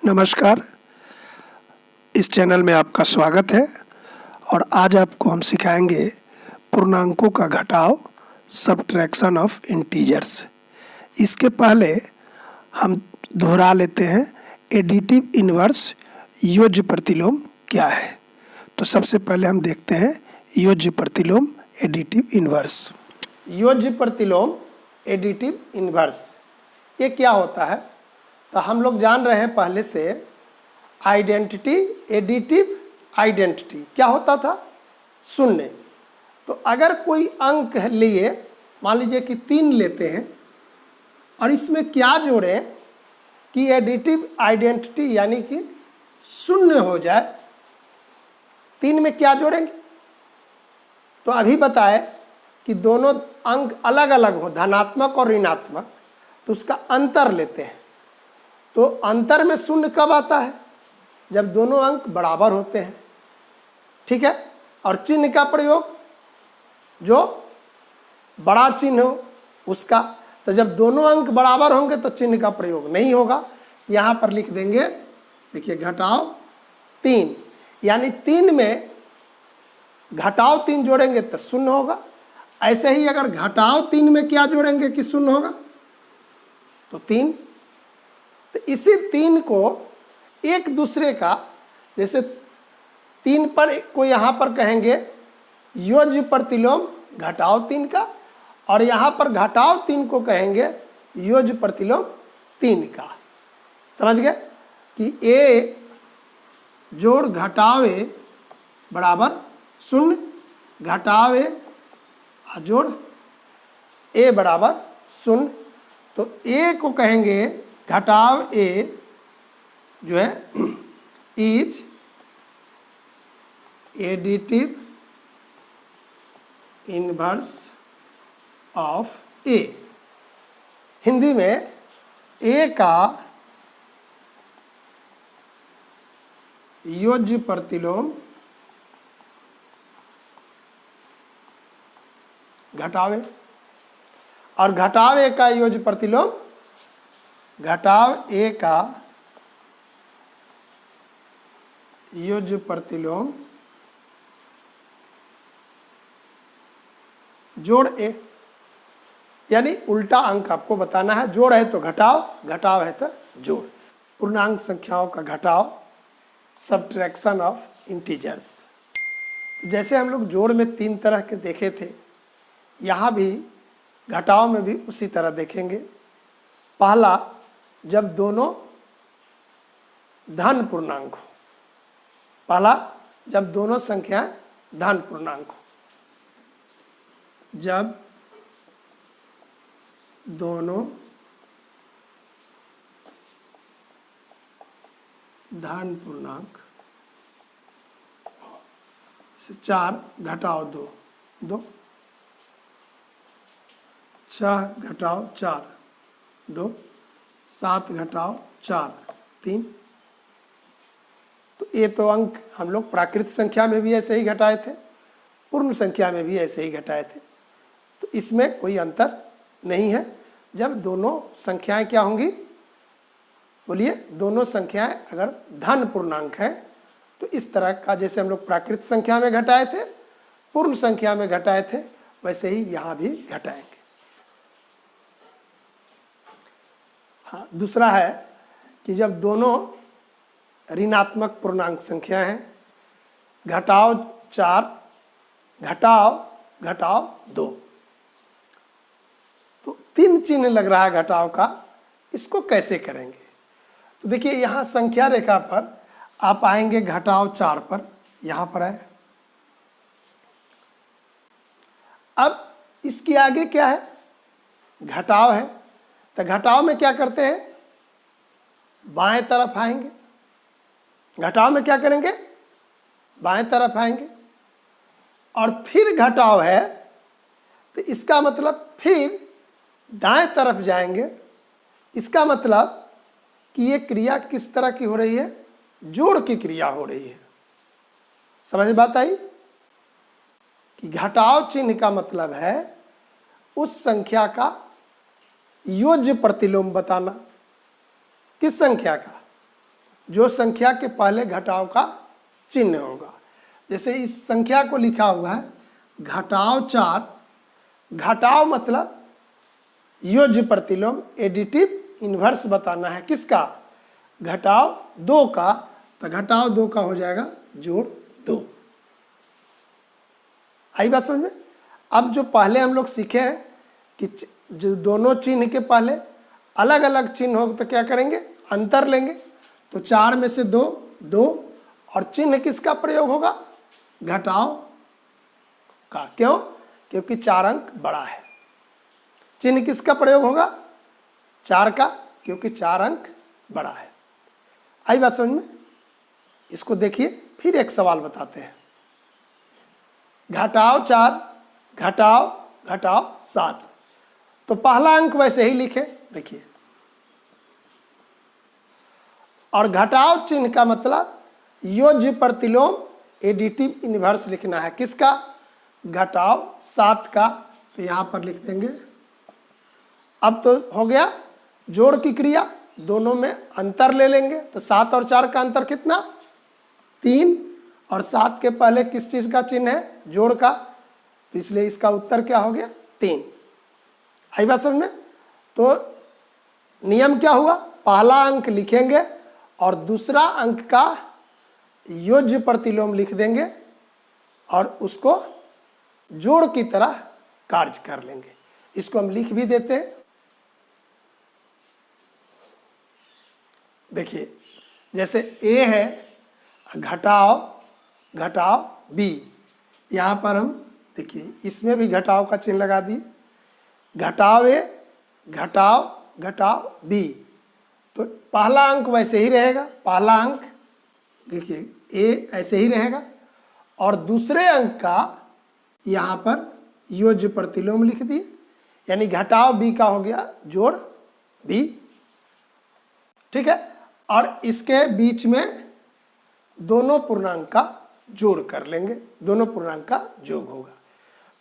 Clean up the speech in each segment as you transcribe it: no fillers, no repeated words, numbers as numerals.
नमस्कार। इस चैनल में आपका स्वागत है और आज आपको हम सिखाएंगे पूर्णांकों का घटाव, सब्ट्रैक्शन ऑफ इंटीजर्स। इसके पहले हम दोहरा लेते हैं एडिटिव इन्वर्स योज्य प्रतिलोम क्या है। तो सबसे पहले हम देखते हैं योज्य प्रतिलोम एडिटिव इन्वर्स। योज्य प्रतिलोम एडिटिव इन्वर्स ये क्या होता है? तो हम लोग जान रहे हैं पहले से आइडेंटिटी, एडिटिव आइडेंटिटी क्या होता था? शून्य। तो अगर कोई अंक लिए, मान लीजिए कि 3 लेते हैं और इसमें क्या जोड़ें कि एडिटिव आइडेंटिटी यानी कि शून्य हो जाए। 3 में क्या जोड़ेंगे? तो अभी बताए कि दोनों अंक अलग अलग हो, धनात्मक और ऋणात्मक, तो उसका अंतर लेते हैं। तो अंतर में शून्य कब आता है? जब दोनों अंक बराबर होते हैं, ठीक है। और चिन्ह का प्रयोग जो बड़ा चिन्ह हो उसका, तो जब दोनों अंक बराबर होंगे तो चिन्ह का प्रयोग नहीं होगा। यहाँ पर लिख देंगे, देखिए घटाव 3, यानी 3 में घटाव 3 जोड़ेंगे तो शून्य होगा। ऐसे ही अगर घटाव 3 में क्या जोड़ेंगे कि शून्य होगा? तो 3। तो इसी 3 को एक दूसरे का, जैसे 3 पर को यहाँ पर कहेंगे योज्य प्रतिलोम घटाव 3 का, और यहाँ पर घटाव 3 को कहेंगे योज्य प्रतिलोम 3 का। समझ गए कि ए जोड़ घटाव ए बराबर 0, घटाव ए जोड़ ए बराबर 0। तो ए को कहेंगे घटाव ए जो है इज एडिटिव इनवर्स ऑफ ए। हिंदी में ए का योज्य प्रतिलोम घटाव ए, और घटाव ए का योज्य प्रतिलोम घटाव ए का योज्य प्रतिलोम जोड़ ए। यानी उल्टा अंक आपको बताना है। जोड़ है तो घटाव, घटाव है तो जोड़। पूर्णांक संख्याओं का घटाव, सब्ट्रैक्शन ऑफ इंटीजर्स। जैसे हम लोग जोड़ में 3 तरह के देखे थे, यहाँ भी घटाव में भी उसी तरह देखेंगे। पहला, जब दोनों धन पूर्णांक हो। पहला, जब दोनों संख्याएं धन पूर्णांक हो। जब दोनों धन पूर्णांक, 4 घटाव 2, 2, 6 घटाव 4, 2, 7 घटाव 4, 3। तो ये तो अंक हम लोग प्राकृत संख्या में भी ऐसे ही घटाए थे, पूर्ण संख्या में भी ऐसे ही घटाए थे। तो इसमें कोई अंतर नहीं है। जब दोनों संख्याएं क्या होंगी? बोलिए, दोनों संख्याएं अगर धन पूर्णांक है तो इस तरह का, जैसे हम लोग प्राकृत संख्या में घटाए थे, पूर्ण संख्या में घटाए थे, वैसे ही यहाँ भी घटाएंगे। हाँ, दूसरा है कि जब दोनों ऋणात्मक पूर्णांक संख्या है, घटाव 4 घटाव 2। तो 3 चिन्ह लग रहा है घटाव का, इसको कैसे करेंगे? तो देखिए, यहाँ संख्या रेखा पर आप आएंगे घटाव 4 पर, यहाँ पर है। अब इसके आगे क्या है? घटाव है। तो घटाव में क्या करते हैं? बाएं तरफ आएंगे। घटाव में क्या करेंगे? बाएं तरफ आएंगे। और फिर घटाव है तो इसका मतलब फिर दाएं तरफ जाएंगे। इसका मतलब कि ये क्रिया किस तरह की हो रही है? जोड़ की क्रिया हो रही है। समझ में बात आई कि घटाव चिन्ह का मतलब है उस संख्या का योज्य प्रतिलोम बताना। किस संख्या का? जो संख्या के पहले घटाव का चिन्ह होगा। जैसे इस संख्या को लिखा हुआ है घटाव 4, घटाव मतलब योज्य प्रतिलोम एडिटिव इन्वर्स बताना है किसका, घटाव 2 का, तो घटाव 2 का हो जाएगा जोड़ 2। आई बात समझ में। अब जो पहले हम लोग सीखे हैं कि जो दोनों चिन्ह के पहले अलग अलग चिन्ह हो तो क्या करेंगे, अंतर लेंगे। तो 4 में से 2 2, और चिन्ह किसका प्रयोग होगा, घटाव का। क्यों, क्योंकि 4 अंक बड़ा है। चिन्ह किसका प्रयोग होगा, 4 का, क्योंकि 4 अंक बड़ा है। आई बात समझ में। इसको देखिए, फिर एक सवाल बताते हैं। घटाव 4 घटाव 7, तो पहला अंक वैसे ही लिखे, देखिए। और घटाव चिन्ह का मतलब योज्य प्रतिलोम एडिटिव इन्वर्स लिखना है किसका, घटाव 7 का, तो यहां पर लिख देंगे। अब तो हो गया जोड़ की क्रिया, दोनों में अंतर ले लेंगे। तो 7 और 4 का अंतर कितना, 3, और 7 के पहले किस चीज का चिन्ह है, जोड़ का, तो इसलिए इसका उत्तर क्या हो गया, 3। आई बात समझ में। तो नियम क्या हुआ, पहला अंक लिखेंगे और दूसरा अंक का योज्य प्रतिलोम लिख देंगे और उसको जोड़ की तरह कार्य कर लेंगे। इसको हम लिख भी देते हैं। देखिए, जैसे a है घटाव b, यहाँ पर हम देखिए इसमें भी घटाव का चिन्ह लगा दिए। घटाव a घटाव b, तो पहला अंक वैसे ही रहेगा, पहला अंक देखिए a ऐसे ही रहेगा, और दूसरे अंक का यहाँ पर योज्य प्रतिलोम लिख दिए, यानी घटाव b का हो गया जोड़ b। ठीक है, और इसके बीच में दोनों पूर्णांक का जोड़ कर लेंगे, दोनों पूर्णांक का योग होगा।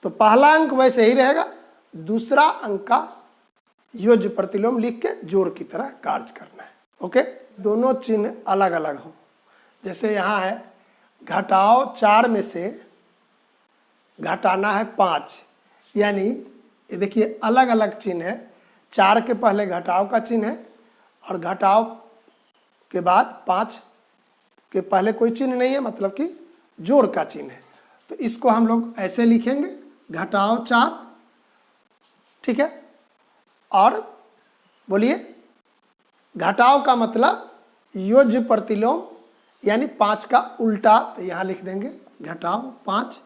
तो पहला अंक वैसे ही रहेगा, दूसरा अंक का योज्य प्रतिलोम लिख के जोड़ की तरह कार्य करना है। ओके, दोनों चिन्ह अलग अलग हों। जैसे यहाँ है घटाव 4 में से घटाना है 5, यानी ये देखिए अलग अलग चिन्ह है। 4 के पहले घटाव का चिन्ह है और घटाव के बाद 5 के पहले कोई चिन्ह नहीं है, मतलब कि जोड़ का चिन्ह है। तो इसको हम लोग ऐसे लिखेंगे घटाव 4। ठीक है, और बोलिए घटाव का मतलब योज्य प्रतिलोम यानी 5 का उल्टा, तो यहाँ लिख देंगे घटाव 5।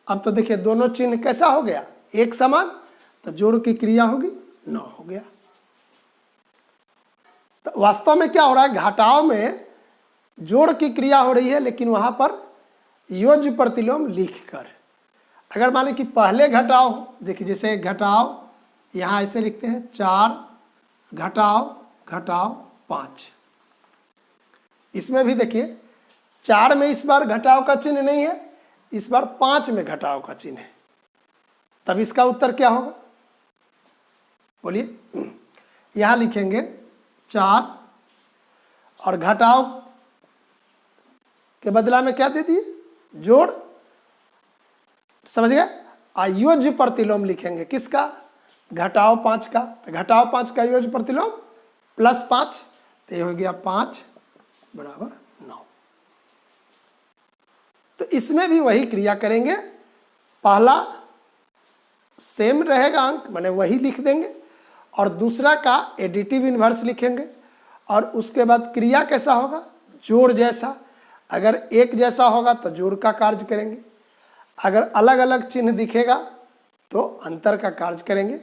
अब तो देखिए दोनों चिन्ह कैसा हो गया, एक समान, तो जोड़ की क्रिया होगी 9 हो गया। तो वास्तव में क्या हो रहा है, घटाव में जोड़ की क्रिया हो रही है, लेकिन वहां पर योज्य प्रतिलोम लिखकर। अगर मान लें कि पहले घटाव, देखिए जैसे घटाव यहाँ ऐसे लिखते हैं 4 घटाव 5, इसमें भी देखिए 4 में इस बार घटाव का चिन्ह नहीं है, इस बार 5 में घटाव का चिन्ह है, तब इसका उत्तर क्या होगा, बोलिए। यहाँ लिखेंगे 4 और घटाव के बदला में क्या दे दिए, जोड़, समझ गए। अयोज्य प्रतिलोम लिखेंगे किसका, घटाव 5 का, तो घटाव 5 का योज्य प्रतिलोम +5, तो ये हो गया 5 बराबर 9। तो इसमें भी वही क्रिया करेंगे, पहला सेम रहेगा अंक, माने वही लिख देंगे, और दूसरा का एडिटिव इन्वर्स लिखेंगे, और उसके बाद क्रिया कैसा होगा, जोड़ जैसा। अगर एक जैसा होगा तो जोड़ का कार्य करेंगे, अगर अलग अलग चिन्ह दिखेगा तो अंतर का कार्य करेंगे।